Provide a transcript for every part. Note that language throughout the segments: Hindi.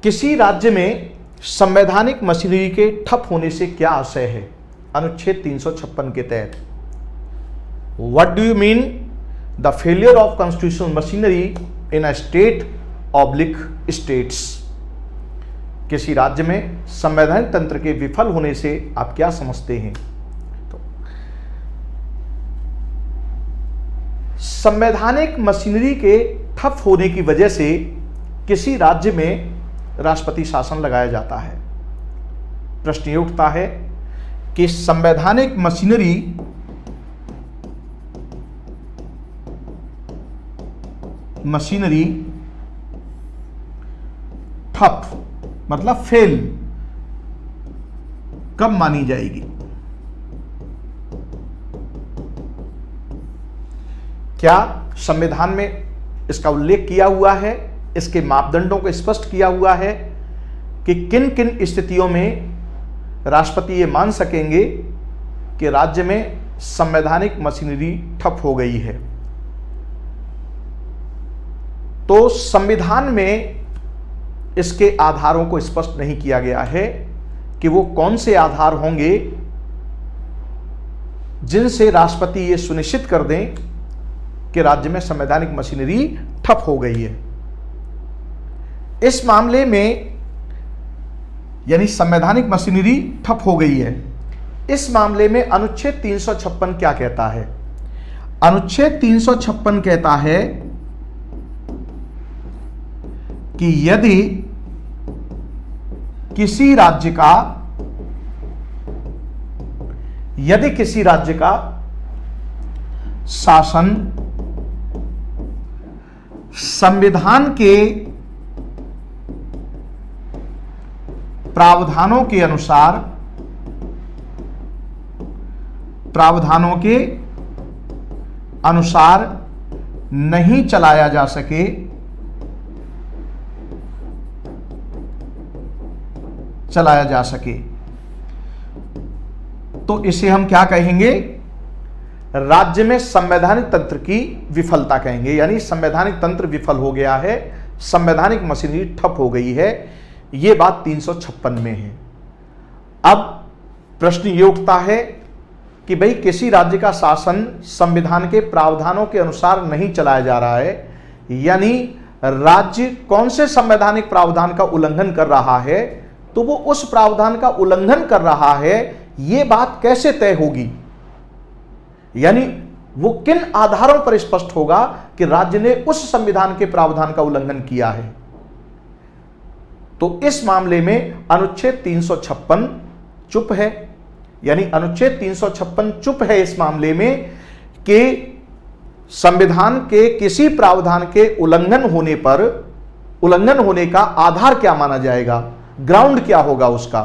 किसी राज्य में संवैधानिक मशीनरी के ठप होने से क्या आशय है? अनुच्छेद 356 के तहत what do you mean the failure of constitutional machinery in a state oblique states. किसी राज्य में संवैधानिक तंत्र के विफल होने से आप क्या समझते हैं? तो संवैधानिक मशीनरी के ठप होने की वजह से किसी राज्य में राष्ट्रपति शासन लगाया जाता है। प्रश्न ये उठता है कि संवैधानिक मशीनरी ठप मतलब फेल कब मानी जाएगी? क्या संविधान में इसका उल्लेख किया हुआ है, इसके मापदंडों को स्पष्ट किया हुआ है कि किन किन स्थितियों में राष्ट्रपति ये मान सकेंगे कि राज्य में संवैधानिक मशीनरी ठप हो गई है? तो संविधान में इसके आधारों को स्पष्ट नहीं किया गया है कि वो कौन से आधार होंगे जिनसे राष्ट्रपति ये सुनिश्चित कर दें कि राज्य में संवैधानिक मशीनरी ठप हो गई है। इस मामले में यानी संवैधानिक मशीनरी ठप हो गई है, इस मामले में अनुच्छेद 356 क्या कहता है? अनुच्छेद 356 कहता है कि यदि किसी राज्य का शासन संविधान के प्रावधानों के अनुसार नहीं चलाया जा सके तो इसे हम क्या कहेंगे? राज्य में संवैधानिक तंत्र की विफलता कहेंगे। यानी संवैधानिक तंत्र विफल हो गया है, संवैधानिक मशीनरी ठप हो गई है। यह बात 356 में है। अब प्रश्न यह उठता है कि भाई किसी राज्य का शासन संविधान के प्रावधानों के अनुसार नहीं चलाया जा रहा है, यानी राज्य कौन से संवैधानिक प्रावधान का उल्लंघन कर रहा है, तो वो उस प्रावधान का उल्लंघन कर रहा है, ये बात कैसे तय होगी? यानी वो किन आधारों पर स्पष्ट होगा कि राज्य ने उस संविधान के प्रावधान का उल्लंघन किया है? तो इस मामले में अनुच्छेद 356 चुप है। यानी अनुच्छेद 356 चुप है इस मामले में कि संविधान के किसी प्रावधान के उल्लंघन होने का आधार क्या माना जाएगा, ग्राउंड क्या होगा उसका,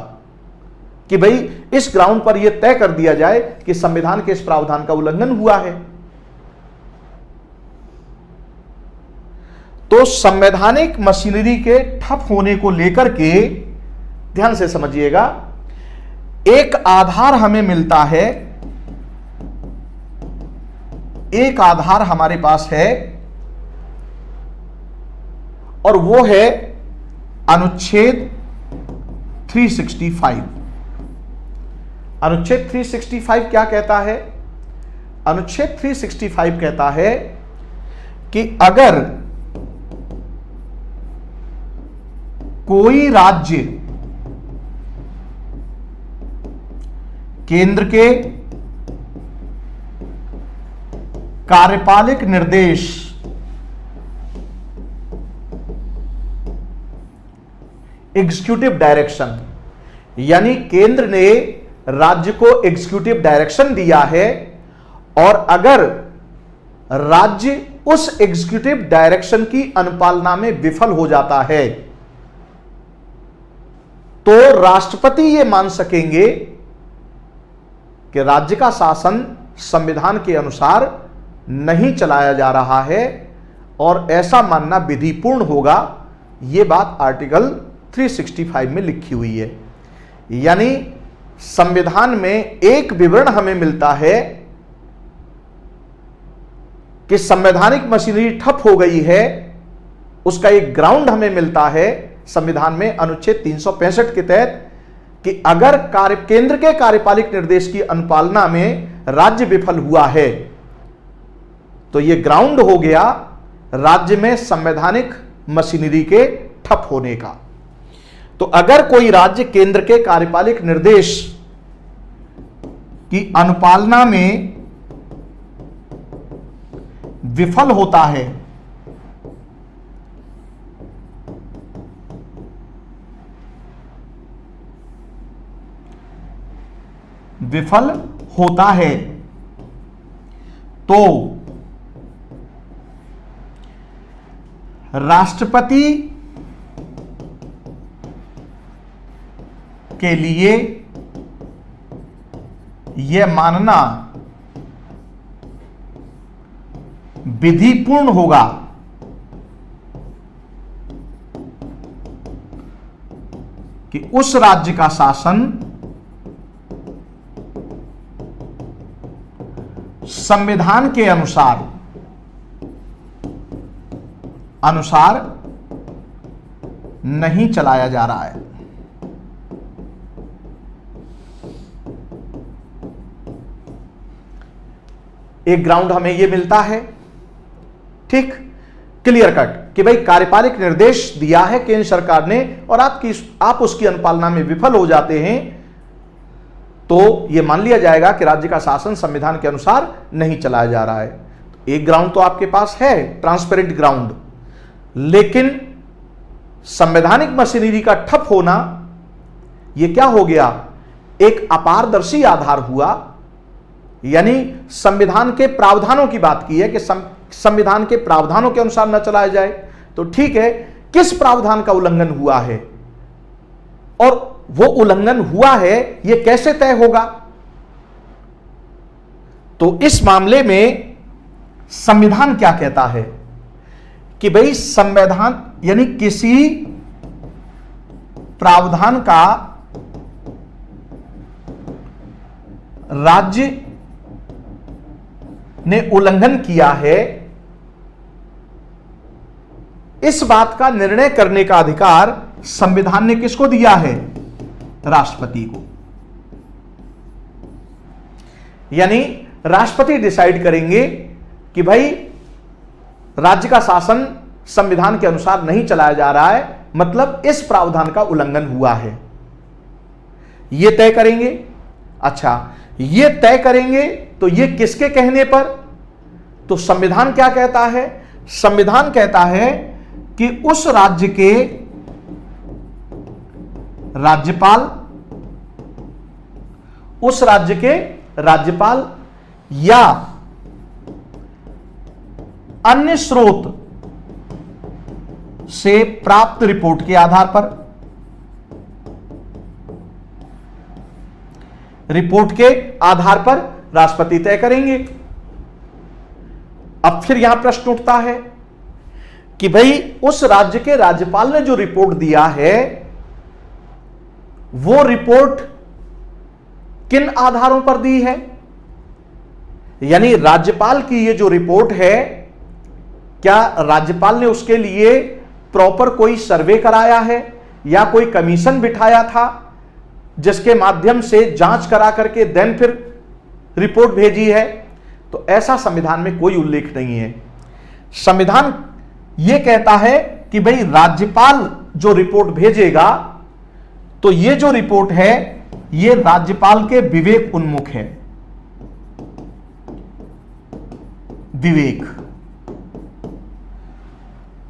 कि भाई इस ग्राउंड पर यह तय कर दिया जाए कि संविधान के इस प्रावधान का उल्लंघन हुआ है। तो संवैधानिक मशीनरी के ठप होने को लेकर के ध्यान से समझिएगा, एक आधार हमें मिलता है, एक आधार हमारे पास है और वो है अनुच्छेद 365। अनुच्छेद 365 क्या कहता है? अनुच्छेद 365 कहता है कि अगर कोई राज्य केंद्र के कार्यपालिक निर्देश एग्जीक्यूटिव डायरेक्शन, यानी केंद्र ने राज्य को एग्जीक्यूटिव डायरेक्शन दिया है और अगर राज्य उस एग्जीक्यूटिव डायरेक्शन की अनुपालना में विफल हो जाता है तो राष्ट्रपति यह मान सकेंगे कि राज्य का शासन संविधान के अनुसार नहीं चलाया जा रहा है और ऐसा मानना विधिपूर्ण होगा। यह बात आर्टिकल 365 में लिखी हुई है। यानी संविधान में एक विवरण हमें मिलता है कि संवैधानिक मशीनरी ठप हो गई है, उसका एक ग्राउंड हमें मिलता है संविधान में अनुच्छेद 365 के तहत कि अगर केंद्र के कार्यपालिक निर्देश की अनुपालना में राज्य विफल हुआ है तो यह ग्राउंड हो गया राज्य में संवैधानिक मशीनरी के ठप होने का। तो अगर कोई राज्य केंद्र के कार्यपालिक निर्देश की अनुपालना में विफल होता है तो राष्ट्रपति के लिए यह मानना विधिपूर्ण होगा कि उस राज्य का शासन संविधान के अनुसार नहीं चलाया जा रहा है। एक ग्राउंड हमें यह मिलता है, ठीक, क्लियर कट, कि भाई कार्यपालिक निर्देश दिया है केंद्र सरकार ने और आप उसकी अनुपालना में विफल हो जाते हैं तो यह मान लिया जाएगा कि राज्य का शासन संविधान के अनुसार नहीं चलाया जा रहा है। एक ग्राउंड तो आपके पास है, ट्रांसपेरेंट ग्राउंड, लेकिन संवैधानिक मशीनरी का ठप होना यह क्या हो गया, एक अपारदर्शी आधार हुआ। यानी संविधान के प्रावधानों की बात की है कि संविधान के प्रावधानों के अनुसार न चलाया जाए, तो ठीक है, किस प्रावधान का उल्लंघन हुआ है और वो उल्लंघन हुआ है यह कैसे तय होगा। तो इस मामले में संविधान क्या कहता है कि भाई संविधान यानी किसी प्रावधान का राज्य ने उल्लंघन किया है, इस बात का निर्णय करने का अधिकार संविधान ने किसको दिया है, राष्ट्रपति को। यानी राष्ट्रपति डिसाइड करेंगे कि भाई राज्य का शासन संविधान के अनुसार नहीं चलाया जा रहा है, मतलब इस प्रावधान का उल्लंघन हुआ है, यह तय करेंगे। अच्छा, यह तय करेंगे तो यह किसके कहने पर, तो संविधान क्या कहता है, संविधान कहता है कि उस राज्य के राज्यपाल या अन्य स्रोत से प्राप्त रिपोर्ट के आधार पर, राष्ट्रपति तय करेंगे। अब फिर यहां प्रश्न उठता है कि भाई उस राज्य के राज्यपाल ने जो रिपोर्ट दिया है वो रिपोर्ट किन आधारों पर दी है। यानी राज्यपाल की ये जो रिपोर्ट है, क्या राज्यपाल ने उसके लिए प्रॉपर कोई सर्वे कराया है या कोई कमीशन बिठाया था जिसके माध्यम से जांच करा करके देन फिर रिपोर्ट भेजी है। तो ऐसा संविधान में कोई उल्लेख नहीं है। संविधान यह कहता है कि भाई राज्यपाल जो रिपोर्ट भेजेगा तो यह जो रिपोर्ट है यह राज्यपाल के विवेक उन्मुख है, विवेक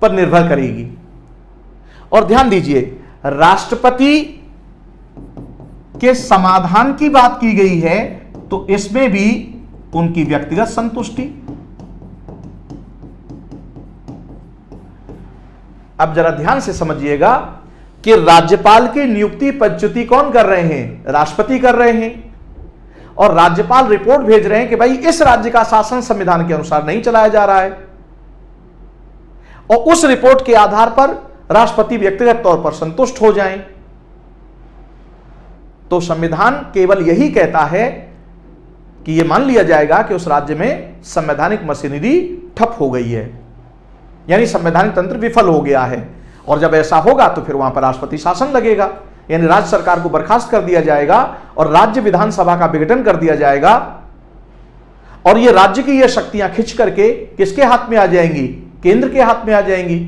पर निर्भर करेगी। और ध्यान दीजिए, राष्ट्रपति के समाधान की बात की गई है तो इसमें भी उनकी व्यक्तिगत संतुष्टि। अब जरा ध्यान से समझिएगा कि राज्यपाल की नियुक्ति पदच्युति कौन कर रहे हैं, राष्ट्रपति कर रहे हैं, और राज्यपाल रिपोर्ट भेज रहे हैं कि भाई इस राज्य का शासन संविधान के अनुसार नहीं चलाया जा रहा है, और उस रिपोर्ट के आधार पर राष्ट्रपति व्यक्तिगत तौर पर संतुष्ट हो जाएं। तो संविधान केवल यही कहता है कि यह मान लिया जाएगा कि उस राज्य में संवैधानिक मशीनरी ठप हो गई है, यानी संवैधानिक तंत्र विफल हो गया है। और जब ऐसा होगा तो फिर वहां पर राष्ट्रपति शासन लगेगा, यानी राज्य सरकार को बर्खास्त कर दिया जाएगा और राज्य विधानसभा का विघटन कर दिया जाएगा और ये राज्य की ये शक्तियां खिंच करके किसके हाथ में आ जाएंगी? केंद्र के हाथ में आ जाएंगी।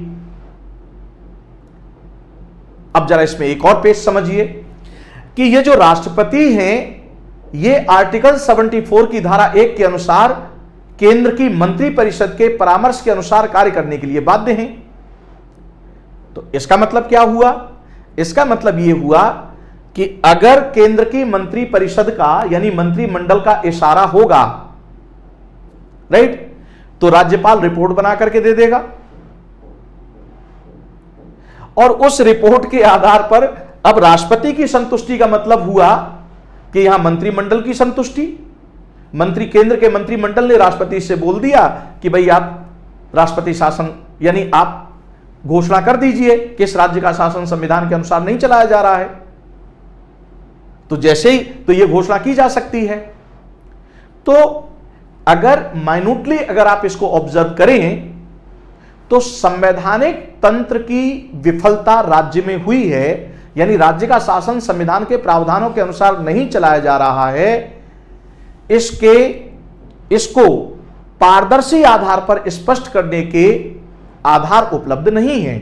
अब जरा इसमें एक और पेज समझिए कि ये जो राष्ट्रपति हैं ये आर्टिकल 74 की धारा 1 के अनुसार केंद्र की मंत्रिपरिषद के परामर्श के अनुसार कार्य करने के लिए बाध्य हैं। तो इसका मतलब क्या हुआ? इसका मतलब यह हुआ कि अगर केंद्र की मंत्रिपरिषद का यानी मंत्रिमंडल का इशारा होगा, राइट, तो राज्यपाल रिपोर्ट बना करके दे देगा और उस रिपोर्ट के आधार पर अब राष्ट्रपति की संतुष्टि का मतलब हुआ कि यहां मंत्रिमंडल की संतुष्टि, केंद्र के मंत्रिमंडल ने राष्ट्रपति से बोल दिया कि भाई आप राष्ट्रपति शासन यानी आप घोषणा कर दीजिए कि इस राज्य का शासन संविधान के अनुसार नहीं चलाया जा रहा है। तो जैसे ही तो यह घोषणा की जा सकती है। तो अगर माइन्यूटली अगर आप इसको ऑब्जर्व करें तो संवैधानिक तंत्र की विफलता राज्य में हुई है, यानी राज्य का शासन संविधान के प्रावधानों के अनुसार नहीं चलाया जा रहा है। इसको पारदर्शी आधार पर स्पष्ट करने के आधार उपलब्ध नहीं है।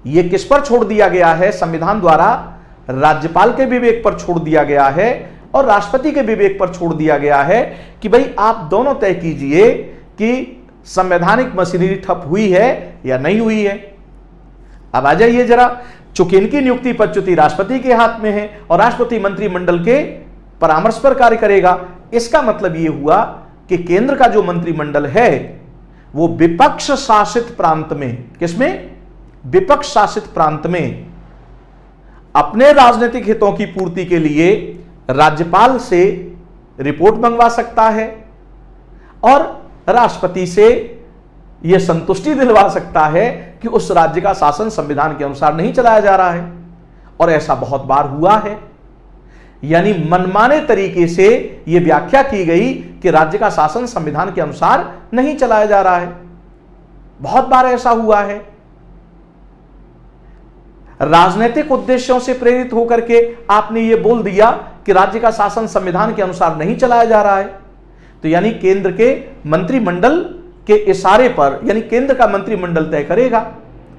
यह किस पर छोड़ दिया गया है? संविधान द्वारा राज्यपाल के विवेक पर छोड़ दिया गया है और राष्ट्रपति के विवेक पर छोड़ दिया गया है कि भाई आप दोनों तय कीजिए कि संवैधानिक मशीनरी ठप हुई है या नहीं हुई है। अब आ जाइए जरा, चूंकि इनकी नियुक्ति पदच्युति राष्ट्रपति के हाथ में है और राष्ट्रपति मंत्रिमंडल के परामर्श पर कार्य करेगा, इसका मतलब यह हुआ कि केंद्र का जो मंत्रिमंडल है वो विपक्ष शासित प्रांत में, किसमें? विपक्ष शासित प्रांत में अपने राजनीतिक हितों की पूर्ति के लिए राज्यपाल से रिपोर्ट मंगवा सकता है और राष्ट्रपति से यह संतुष्टि दिलवा सकता है कि उस राज्य का शासन संविधान के अनुसार नहीं चलाया जा रहा है। और ऐसा बहुत बार हुआ है, यानी मनमाने तरीके से यह व्याख्या की गई कि राज्य का शासन संविधान के अनुसार नहीं चलाया जा रहा है। बहुत बार ऐसा हुआ है। राजनीतिक उद्देश्यों से प्रेरित होकर के आपने यह बोल दिया कि राज्य का शासन संविधान के अनुसार नहीं चलाया जा रहा है, तो यानी केंद्र के मंत्रिमंडल के इशारे पर, यानी केंद्र का मंत्रिमंडल तय करेगा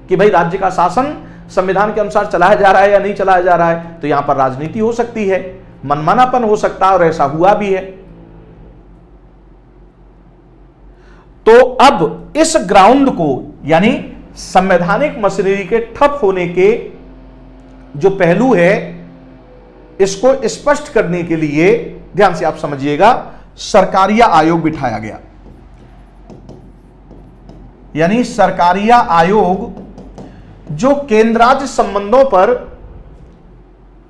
कि भाई राज्य का शासन संविधान के अनुसार चलाया जा रहा है या नहीं चलाया जा रहा है। तो यहां पर राजनीति हो सकती है, मनमानापन हो सकता है और ऐसा हुआ भी है। तो अब इस ग्राउंड को यानी संवैधानिक मशीनरी के ठप होने के जो पहलू है इसको स्पष्ट करने के लिए ध्यान से आप समझिएगा, सरकारिया आयोग बिठाया गया। यानी सरकारिया आयोग जो केंद्र राज्य संबंधों पर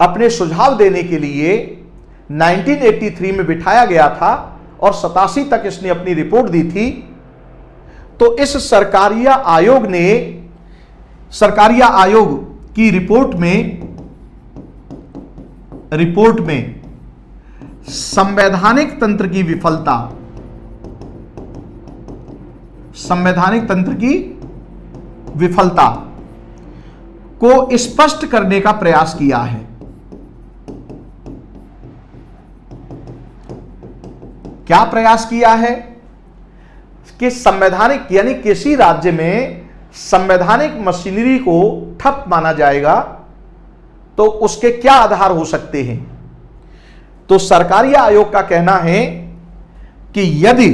अपने सुझाव देने के लिए 1983 में बिठाया गया था और 87 तक इसने अपनी रिपोर्ट दी थी। तो इस सरकारिया आयोग की रिपोर्ट में संवैधानिक तंत्र की विफलता को स्पष्ट करने का प्रयास किया है। क्या प्रयास किया है? कि संवैधानिक यानी किसी राज्य में संवैधानिक मशीनरी को ठप माना जाएगा तो उसके क्या आधार हो सकते हैं। तो सरकारी आयोग का कहना है कि यदि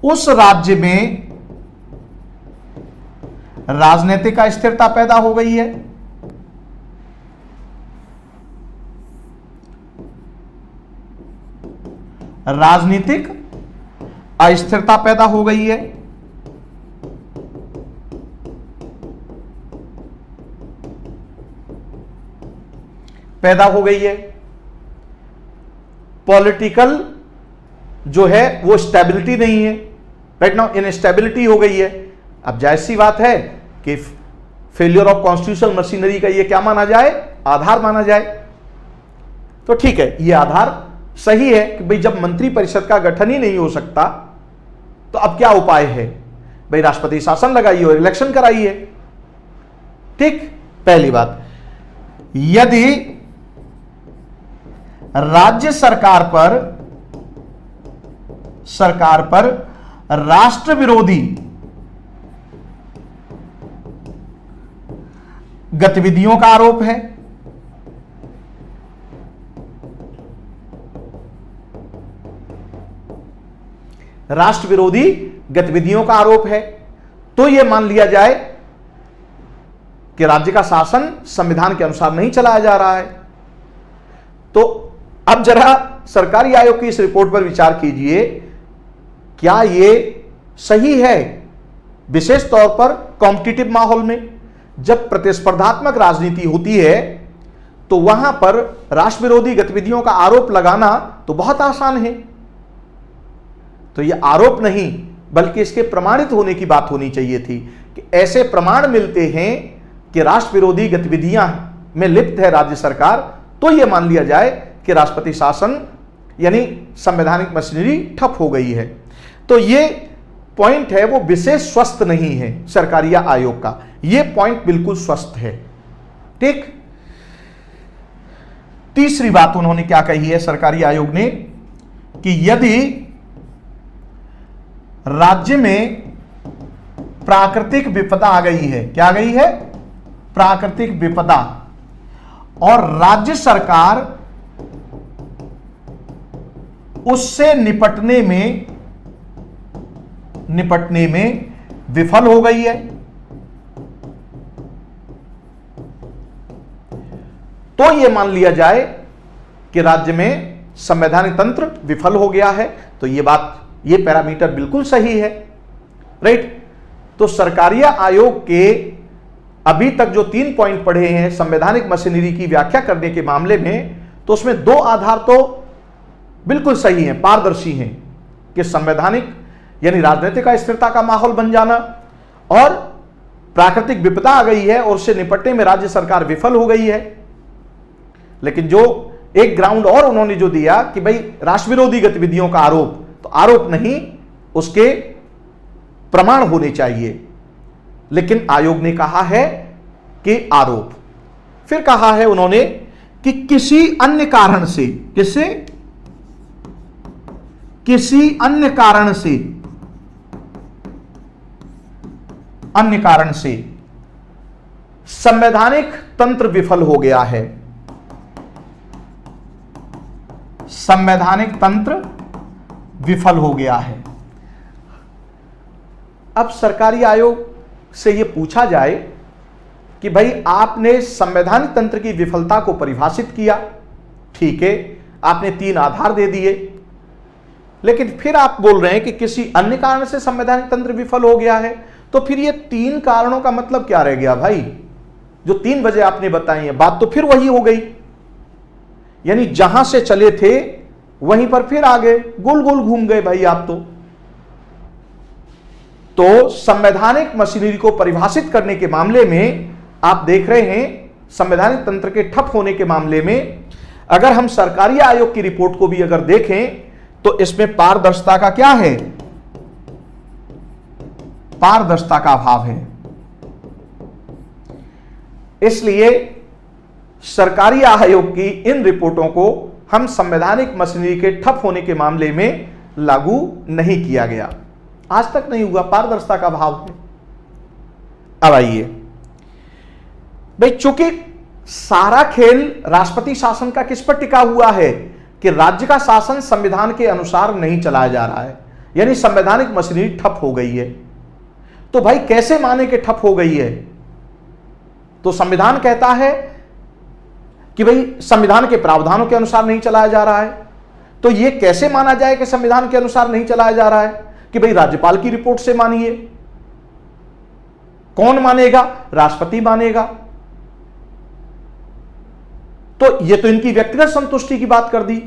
उस राज्य में राजनीतिक अस्थिरता पैदा हो गई है, राजनीतिक अस्थिरता पैदा हो गई है, पॉलिटिकल जो है वो स्टेबिलिटी नहीं है, राइट नाउ इनस्टेबिलिटी हो गई है। अब जायज सी बात है कि फेलियर ऑफ कॉन्स्टिट्यूशनल मशीनरी का ये क्या माना जाए? आधार माना जाए। तो ठीक है, ये आधार सही है कि भाई जब मंत्रिपरिषद का गठन ही नहीं हो सकता तो अब क्या उपाय है? भाई राष्ट्रपति शासन लगाइए और इलेक्शन कराइए। ठीक, पहली बात। यदि राज्य सरकार पर राष्ट्र विरोधी गतिविधियों का आरोप है, राष्ट्र विरोधी गतिविधियों का आरोप है, तो यह मान लिया जाए कि राज्य का शासन संविधान के अनुसार नहीं चलाया जा रहा है। तो अब जरा सरकारी आयोग की इस रिपोर्ट पर विचार कीजिए, क्या यह सही है? विशेष तौर पर कॉम्पिटिटिव माहौल में जब प्रतिस्पर्धात्मक राजनीति होती है तो वहां पर राष्ट्र विरोधी गतिविधियों का आरोप लगाना तो बहुत आसान है। तो यह आरोप नहीं बल्कि इसके प्रमाणित होने की बात होनी चाहिए थी कि ऐसे प्रमाण मिलते हैं कि राष्ट्र विरोधी गतिविधियां में लिप्त है राज्य सरकार, तो यह मान लिया जाए कि राष्ट्रपति शासन यानी संवैधानिक मशीनरी ठप हो गई है। तो यह पॉइंट है वो विशेष स्वस्थ नहीं है सरकारी आयोग का, यह पॉइंट बिल्कुल स्वस्थ है। ठीक, तीसरी बात उन्होंने क्या कही है सरकारी आयोग ने कि यदि राज्य में प्राकृतिक विपदा आ गई है, क्या आ गई है? प्राकृतिक विपदा, और राज्य सरकार उससे निपटने में विफल हो गई है, तो यह मान लिया जाए कि राज्य में संवैधानिक तंत्र विफल हो गया है। तो यह पैरामीटर बिल्कुल सही है, राइट। तो सरकारी आयोग के अभी तक जो 3 पॉइंट पढ़े हैं संवैधानिक मशीनरी की व्याख्या करने के मामले में, तो उसमें 2 आधार तो बिल्कुल सही हैं, पारदर्शी हैं कि संवैधानिक यानी राजनीतिक अस्थिरता का माहौल बन जाना और प्राकृतिक विपदा आ गई है और उससे निपटने में राज्य सरकार विफल हो गई है। लेकिन जो एक ग्राउंड और उन्होंने जो दिया कि भाई राष्ट्र विरोधी गतिविधियों का आरोप, तो आरोप नहीं, उसके प्रमाण होने चाहिए। लेकिन आयोग ने कहा है कि आरोप, फिर कहा है उन्होंने कि किसी अन्य कारण से, किसी अन्य कारण से संवैधानिक तंत्र विफल हो गया है, संवैधानिक तंत्र विफल हो गया है। अब सरकारी आयोग से यह पूछा जाए कि भाई आपने संवैधानिक तंत्र की विफलता को परिभाषित किया, ठीक है, आपने 3 आधार दे दिए, लेकिन फिर आप बोल रहे हैं कि किसी अन्य कारण से संवैधानिक तंत्र विफल हो गया है। तो फिर ये 3 कारणों का मतलब क्या रह गया भाई? जो 3 वजह आपने बताई है, बात तो फिर वही हो गई, यानी जहां से चले थे वहीं पर फिर आ गए, गोल गोल घूम गए भाई आप। तो संवैधानिक मशीनरी को परिभाषित करने के मामले में आप देख रहे हैं संवैधानिक तंत्र के ठप होने के मामले में अगर हम सरकारी आयोग की रिपोर्ट को भी अगर देखें तो इसमें पारदर्शिता का क्या है? पारदर्शिता का अभाव है। इसलिए सरकारी आयोग की इन रिपोर्टों को हम संवैधानिक मशीनरी के ठप होने के मामले में लागू नहीं किया गया, आज तक नहीं हुआ, पारदर्शिता का अभाव है। अब आइए भाई, चूंकि सारा खेल राष्ट्रपति शासन का किस पर टिका हुआ है कि राज्य का शासन संविधान के अनुसार नहीं चलाया जा रहा है, यानी संवैधानिक मशीनरी ठप हो गई है। तो भाई कैसे माने कि ठप हो गई है? तो संविधान कहता है कि भाई संविधान के प्रावधानों के अनुसार नहीं चलाया जा रहा है। तो यह कैसे माना जाए कि संविधान के अनुसार नहीं चलाया जा रहा है? कि भाई राज्यपाल की रिपोर्ट से मानिए। कौन मानेगा? राष्ट्रपति मानेगा। तो यह तो इनकी व्यक्तिगत संतुष्टि की बात कर दी।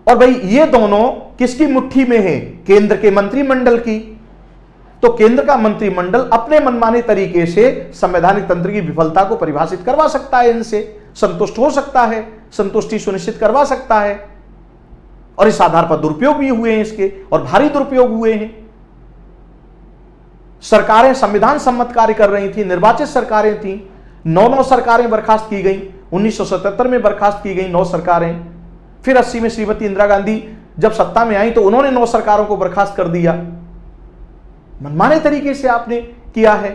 और भाई ये दोनों किसकी मुट्ठी में है? केंद्र के मंत्रिमंडल की। तो केंद्र का मंत्रिमंडल अपने मनमाने तरीके से संवैधानिक तंत्र की विफलता को परिभाषित करवा सकता है, इनसे संतुष्ट हो सकता है, संतुष्टि सुनिश्चित करवा सकता है। और इस आधार पर दुरुपयोग भी हुए हैं इसके, और भारी दुरुपयोग हुए हैं। सरकारें संविधान सम्मत कार्य कर रही थी, निर्वाचित सरकारें थी। 9 सरकारें बर्खास्त की गई, 1977 में बर्खास्त की गई 9 सरकारें। फिर 80 में श्रीमती इंदिरा गांधी जब सत्ता में आई तो उन्होंने 9 सरकारों को बर्खास्त कर दिया। मनमाने तरीके से आपने किया है।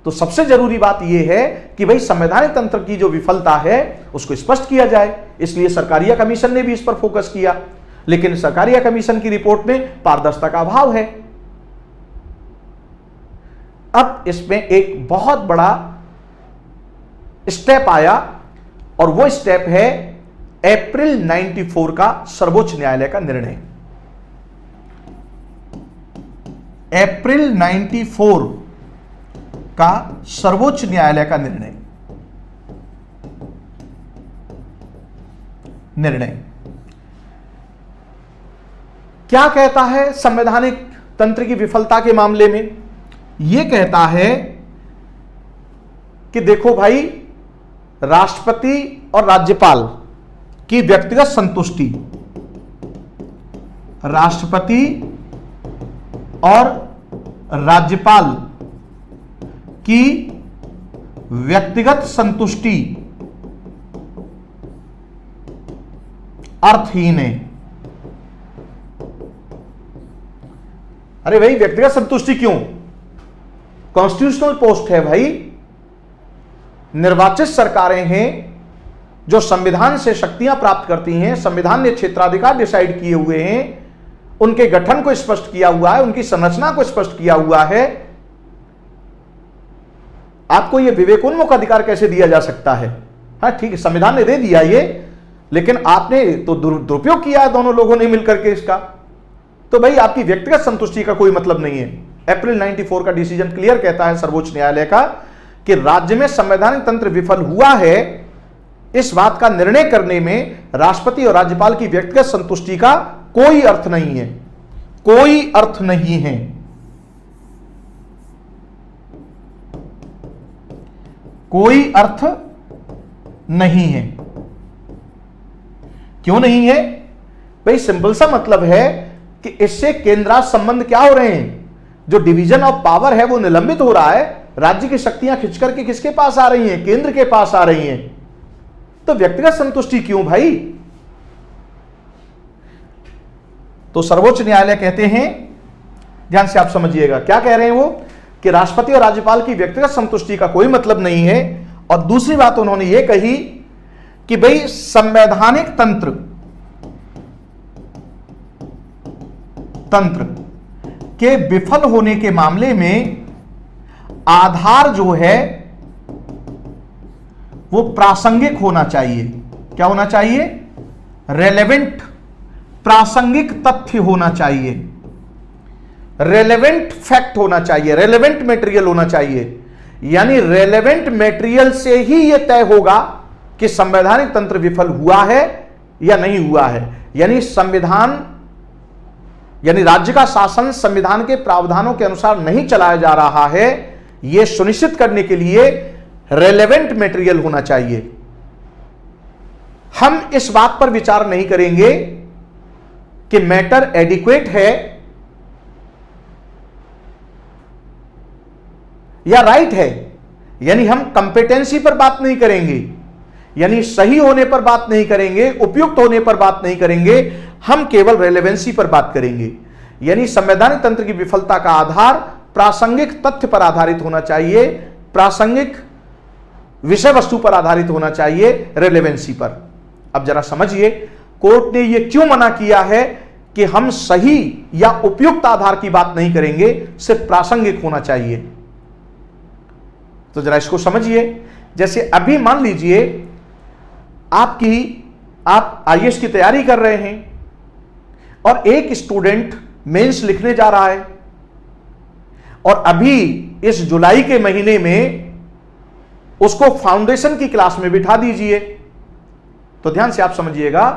तो सबसे जरूरी बात यह है कि भाई संवैधानिक तंत्र की जो विफलता है उसको स्पष्ट किया जाए। इसलिए सरकारिया कमीशन ने भी इस पर फोकस किया, लेकिन सरकारिया कमीशन की रिपोर्ट में पारदर्शिता का अभाव है। अब इसमें एक बहुत बड़ा स्टेप आया और वो स्टेप है अप्रैल 94 का सर्वोच्च न्यायालय का निर्णय। अप्रैल 94 का सर्वोच्च न्यायालय का निर्णय क्या कहता है? संवैधानिक तंत्र की विफलता के मामले में यह कहता है कि देखो भाई, राष्ट्रपति और राज्यपाल की व्यक्तिगत संतुष्टि, राष्ट्रपति और राज्यपाल की व्यक्तिगत संतुष्टि अर्थहीन है। अरे भाई, व्यक्तिगत संतुष्टि क्यों? कॉन्स्टिट्यूशनल पोस्ट है भाई, निर्वाचित सरकारें हैं जो संविधान से शक्तियां प्राप्त करती हैं। संविधान ने क्षेत्राधिकार डिसाइड किए हुए हैं, उनके गठन को स्पष्ट किया हुआ है, उनकी संरचना को स्पष्ट किया हुआ है। आपको यह विवेकोन्मुख अधिकार कैसे दिया जा सकता है? हाँ ठीक है, संविधान ने दे दिया ये, लेकिन आपने तो दुरुपयोग किया है दोनों लोगों ने मिलकर के इसका। तो भाई आपकी व्यक्तिगत संतुष्टि का कोई मतलब नहीं है। अप्रैल 94 का डिसीजन क्लियर कहता है सर्वोच्च न्यायालय का कि राज्य में संवैधानिक तंत्र विफल हुआ है, इस बात का निर्णय करने में राष्ट्रपति और राज्यपाल की व्यक्तिगत संतुष्टि का कोई अर्थ नहीं है, कोई अर्थ नहीं है। कोई अर्थ नहीं है। क्यों नहीं है भाई? सिंपल सा मतलब है कि इससे केंद्र राज्य संबंध क्या हो रहे हैं? जो डिवीजन ऑफ पावर है वो निलंबित हो रहा है। राज्य की शक्तियां खिंच करके किसके पास आ रही हैं? केंद्र के पास आ रही हैं। तो व्यक्तिगत संतुष्टि क्यों भाई? तो सर्वोच्च न्यायालय कहते हैं, ध्यान से आप समझिएगा क्या कह रहे हैं वो, कि राष्ट्रपति और राज्यपाल की व्यक्तिगत संतुष्टि का कोई मतलब नहीं है। और दूसरी बात उन्होंने ये कही कि भाई संवैधानिक तंत्र के विफल होने के मामले में आधार जो है वो प्रासंगिक होना चाहिए। क्या होना चाहिए? रेलेवेंट, प्रासंगिक तथ्य होना चाहिए, रेलेवेंट फैक्ट होना चाहिए, रेलेवेंट मटेरियल होना चाहिए। यानी रेलेवेंट मटेरियल से ही यह तय होगा कि संवैधानिक तंत्र विफल हुआ है या नहीं हुआ है। यानी संविधान, यानी राज्य का शासन संविधान के प्रावधानों के अनुसार नहीं चलाया जा रहा है, यह सुनिश्चित करने के लिए रेलेवेंट मटेरियल होना चाहिए। हम इस बात पर विचार नहीं करेंगे कि मैटर एडिक्वेट है या राइट है। यानी हम कंपेटेंसी पर बात नहीं करेंगे, यानी सही होने पर बात नहीं करेंगे, उपयुक्त होने पर बात नहीं करेंगे, हम केवल रेलेवेंसी पर बात करेंगे। यानी संवैधानिक तंत्र की विफलता का आधार प्रासंगिक तथ्य पर आधारित होना चाहिए, प्रासंगिक विषय वस्तु पर आधारित होना चाहिए, रेलेवेंसी पर। अब जरा समझिए कोर्ट ने यह क्यों मना किया है कि हम सही या उपयुक्त आधार की बात नहीं करेंगे, सिर्फ प्रासंगिक होना चाहिए। तो जरा इसको समझिए। जैसे अभी मान लीजिए आप आईएएस की तैयारी कर रहे हैं और एक स्टूडेंट मेंस लिखने जा रहा है और अभी इस जुलाई के महीने में उसको फाउंडेशन की क्लास में बिठा दीजिए। तो ध्यान से आप समझिएगा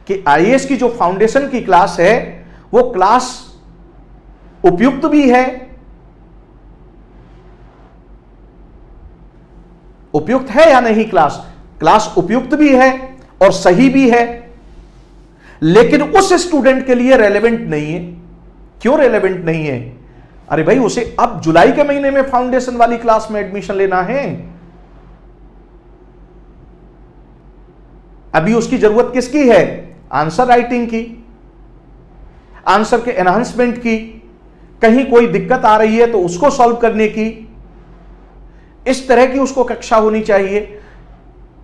कि आईएएस की जो फाउंडेशन की क्लास है वो क्लास उपयुक्त भी है, उपयुक्त है या नहीं? क्लास उपयुक्त भी है और सही भी है, लेकिन उस स्टूडेंट के लिए रेलेवेंट नहीं है। क्यों रेलेवेंट नहीं है? अरे भाई उसे अब जुलाई के महीने में फाउंडेशन वाली क्लास में एडमिशन लेना है। अभी उसकी जरूरत किसकी है? आंसर राइटिंग की, आंसर के एनहांसमेंट की, कहीं कोई दिक्कत आ रही है तो उसको सॉल्व करने की, इस तरह की उसको कक्षा होनी चाहिए,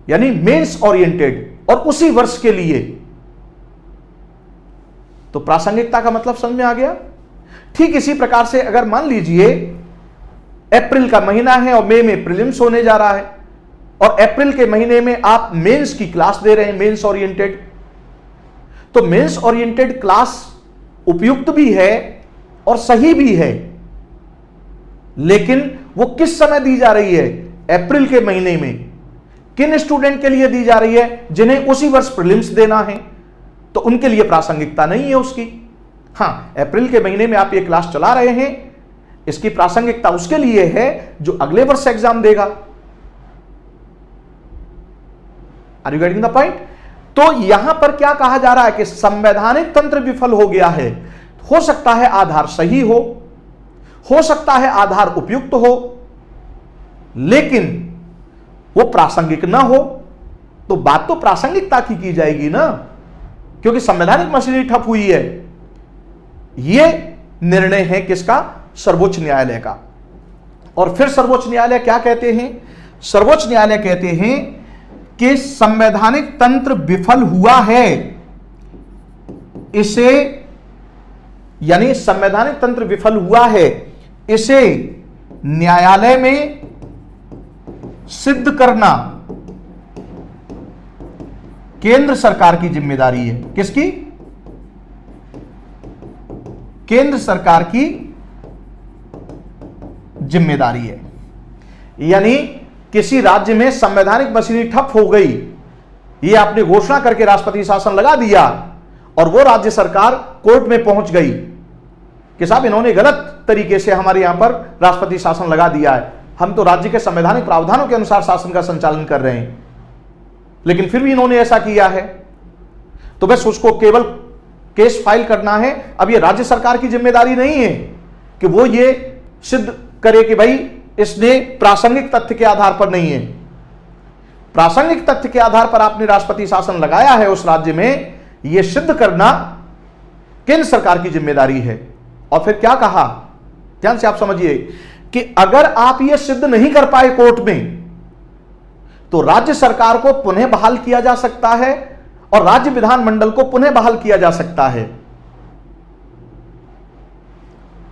यानी मेंस ओरिएंटेड और उसी वर्ष के लिए। तो प्रासंगिकता का मतलब समझ में आ गया। ठीक इसी प्रकार से अगर मान लीजिए अप्रैल का महीना है और मई में प्रीलिम्स होने जा रहा है और अप्रैल के महीने में आप मेंस की क्लास दे रहे हैं, मेंस ओरिएंटेड, तो मेंस ओरिएंटेड क्लास उपयुक्त भी है और सही भी है, लेकिन वो किस समय दी जा रही है? अप्रैल के महीने में। किन स्टूडेंट के लिए दी जा रही है? जिन्हें उसी वर्ष प्रीलिम्स देना है, तो उनके लिए प्रासंगिकता नहीं है उसकी। हां, अप्रैल के महीने में आप ये क्लास चला रहे हैं, इसकी प्रासंगिकता उसके लिए है जो अगले वर्ष एग्जाम देगा। Are you getting the point? तो यहां पर क्या कहा जा रहा है कि संवैधानिक तंत्र विफल हो गया है। हो सकता है आधार सही हो सकता है आधार उपयुक्त हो, लेकिन वो प्रासंगिक ना हो, तो बात तो प्रासंगिकता की जाएगी ना, क्योंकि संवैधानिक मशीनरी ठप हुई है। यह निर्णय है किसका? सर्वोच्च न्यायालय का। और फिर सर्वोच्च न्यायालय क्या कहते हैं? सर्वोच्च न्यायालय कहते हैं कि संवैधानिक तंत्र विफल हुआ है, इसे, यानी संवैधानिक तंत्र विफल हुआ है, इसे न्यायालय में सिद्ध करना केंद्र सरकार की जिम्मेदारी है। किसकी? केंद्र सरकार की जिम्मेदारी है। यानी किसी राज्य में संवैधानिक मशीनरी ठप हो गई, ये आपने घोषणा करके राष्ट्रपति शासन लगा दिया और वो राज्य सरकार कोर्ट में पहुंच गई कि साहब इन्होंने गलत तरीके से हमारे यहां पर राष्ट्रपति शासन लगा दिया है, हम तो राज्य के संवैधानिक प्रावधानों के अनुसार शासन का संचालन कर रहे हैं, लेकिन फिर भी इन्होंने ऐसा किया है, तो बस उसको केवल केस फाइल करना है। अब ये राज्य सरकार की जिम्मेदारी नहीं है कि वो ये सिद्ध करे कि भाई इसने प्रासंगिक तथ्य के आधार पर नहीं है। प्रासंगिक तथ्य के आधार पर आपने राष्ट्रपति शासन लगाया है उस राज्य में, यह सिद्ध करना केंद्र सरकार की जिम्मेदारी है। और फिर क्या कहा, ध्यान से आप समझिए कि अगर आप यह सिद्ध नहीं कर पाए कोर्ट में, तो राज्य सरकार को पुनः बहाल किया जा सकता है और राज्य विधानमंडल को पुनः बहाल किया जा सकता है।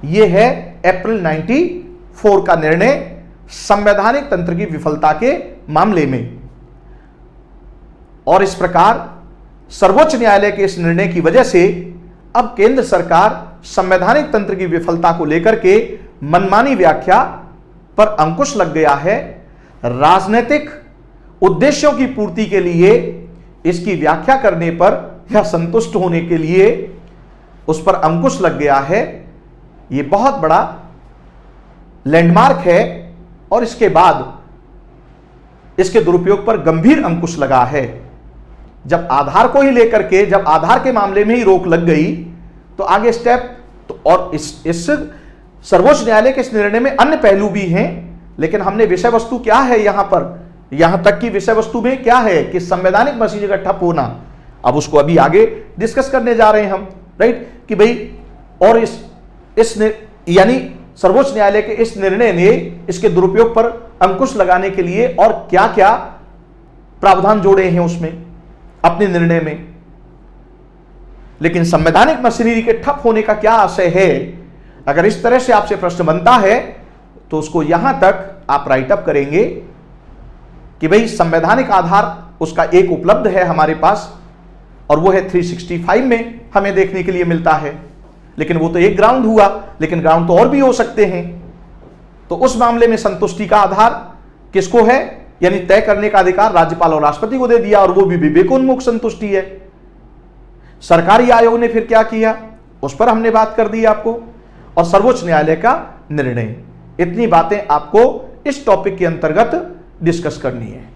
यह है अप्रैल 94 का निर्णय संवैधानिक तंत्र की विफलता के मामले में। और इस प्रकार सर्वोच्च न्यायालय के इस निर्णय की वजह से अब केंद्र सरकार संवैधानिक तंत्र की विफलता को लेकर के मनमानी व्याख्या पर अंकुश लग गया है। राजनीतिक उद्देश्यों की पूर्ति के लिए इसकी व्याख्या करने पर या संतुष्ट होने के लिए उस पर अंकुश लग गया है। यह बहुत बड़ा लैंडमार्क है और इसके बाद इसके दुरुपयोग पर गंभीर अंकुश लगा है। जब आधार को ही लेकर के, जब आधार के मामले में ही रोक लग गई, तो आगे स्टेप तो और इस सर्वोच्च न्यायालय के इस निर्णय में अन्य पहलू भी हैं, लेकिन हमने विषय वस्तु क्या है यहां पर, यहां तक की विषय वस्तु में क्या है कि संवैधानिक मशीनरी का ठप होना। अब उसको अभी आगे डिस्कस करने जा रहे हैं हम, राइट, कि भाई और इस यानी सर्वोच्च न्यायालय के इस निर्णय ने इसके दुरुपयोग पर अंकुश लगाने के लिए और क्या क्या प्रावधान जोड़े हैं उसमें अपने निर्णय में। लेकिन संवैधानिक मशीनरी के ठप होने का क्या आशय है, अगर इस तरह से आपसे प्रश्न बनता है तो उसको यहां तक आप राइट अप करेंगे कि भाई संवैधानिक आधार उसका एक उपलब्ध है हमारे पास और वो है 365 में हमें देखने के लिए मिलता है। लेकिन वो तो एक ग्राउंड हुआ, लेकिन ग्राउंड तो और भी हो सकते हैं। तो उस मामले में संतुष्टि का आधार किसको है, यानी तय करने का अधिकार राज्यपाल और राष्ट्रपति को दे दिया, और वो भी विवेकोन्मुख संतुष्टि है। सरकारी आयोग ने फिर क्या किया उस पर हमने बात कर दी आपको, और सर्वोच्च न्यायालय का निर्णय। इतनी बातें आपको इस टॉपिक के अंतर्गत डिस्कस करनी है।